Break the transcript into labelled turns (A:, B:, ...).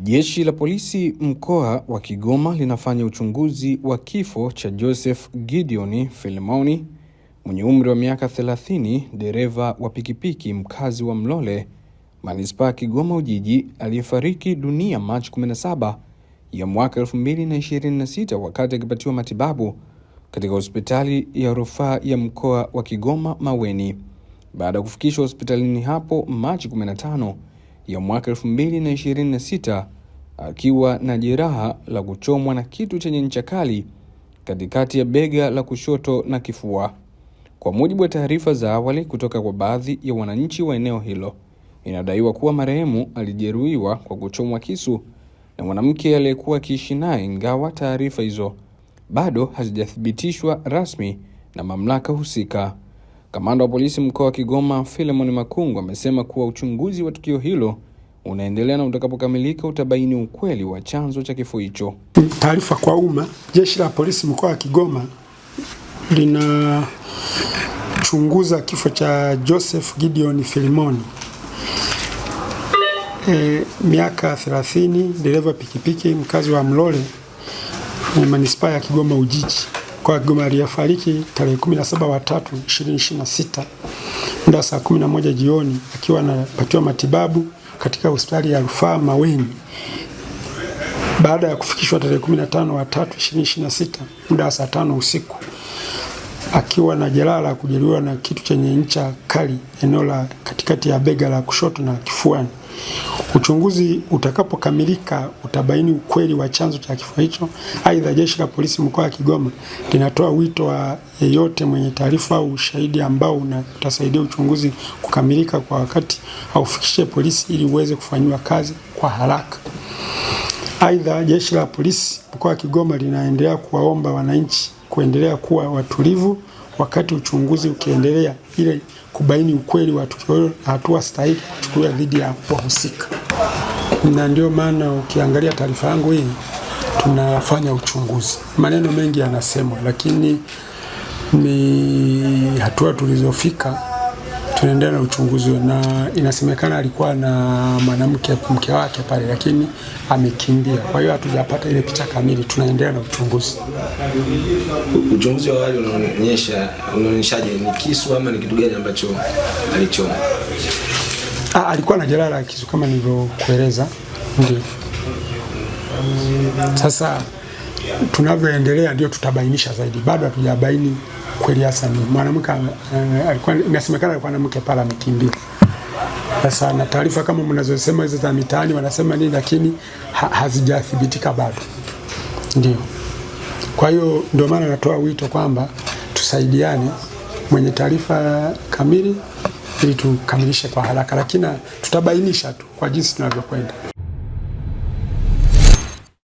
A: Jeshi la polisi mkoa wa Kigoma linafanya uchunguzi wa kifo cha Joseph Gideon Philemon mwenye umri wa miaka 30, dereva wa pikipiki mkazi wa Mlole, Manispaa Kigoma Ujiji, aliyefariki dunia Machi 17 ya mwaka 2026 wakati akipatiwa matibabu katika hospitali ya rufaa ya mkoa wa Kigoma Maweni. Baada ya kufikishwa hospitalini hapo Machi 15 ya mwaka 2026 akiwa na jeraha la kuchomwa na kitu chenye ncha kali katikati ya bega la kushoto na kifua. Kwa mujibu wa taarifa za awali kutoka kwa baadhi ya wananchi wa eneo hilo, inadaiwa kuwa marehemu alijeruhiwa kwa kuchomwa kisu na mwanamke aliyekuwa akiishi naye, ingawa taarifa hizo bado hazijathibitishwa rasmi na mamlaka husika. Kamanda wa polisi mkoa wa Kigoma Philemon Makungu amesema kuwa uchunguzi wa tukio hilo unaendelea na utakapokamilika utabaini ukweli wa chanzo cha kifo hicho.
B: Taarifa kwa umma. Jeshi la polisi mkoa wa Kigoma linachunguza kifo cha Joseph Gideon Philemon, miaka 30, dereva pikipiki mkazi wa Mlole, Manispaa ya Kigoma Ujiji kwa Kigoma, aliyefariki tarehe 17/3/2026 muda saa 11 jioni akiwa anapatiwa matibabu katika hospitali ya rufaa Maweni, baada ya kufikishwa tarehe 15/3/2026 muda saa 5 usiku akiwa na jeraha la kujeruhiwa na kitu chenye ncha kali eneo la katikati ya bega la kushoto na kifuani. Uchunguzi utakapokamilika utabaini ukweli wa chanzo cha kifo hicho. Aidha, jeshi la polisi mkoa wa Kigoma linatoa wito wa yeyote mwenye taarifa au ushahidi ambao utasaidia uchunguzi kukamilika kwa wakati aufikishe polisi ili uweze kufanywa kazi kwa haraka. Aidha, jeshi la polisi mkoa wa Kigoma linaendelea kuwaomba wananchi kuendelea kuwa watulivu wakati uchunguzi ukiendelea ili kubaini ukweli wa tukio hilo na hatua stahiki kuchukuliwa dhidi ya wahusika. Na ndio maana ukiangalia taarifa yangu hii, tunafanya uchunguzi. Maneno mengi yanasemwa, lakini ni hatua tulizofika, tunaendelea na uchunguzi, na inasemekana alikuwa na mke wake pale, lakini amekimbia. Kwa hiyo hatujapata ile picha kamili, tunaendelea na uchunguzi.
C: Uchunguzi wa awali unaonyeshaje ni kisu ama ni kitu gani ambacho alichoma?
B: Alikuwa na jeraha la kisu kama nilivyokueleza. Ndio. Sasa tunavyoendelea ndio tutabainisha zaidi. Bado hatujabaini kweli hasa ni mwanamke alikuwa, inasemekana alikuwa na mke pale amekimbia. Sasa na taarifa kama mnazosema hizo za mitaani wanasema nini, lakini hazijathibitika bado. Ndio. Kwa hiyo ndio maana natoa wito kwamba tusaidiane mwenye taarifa kamili ili tukamilishe kwa haraka, lakini tutabainisha tu kwa jinsi tunavyokwenda.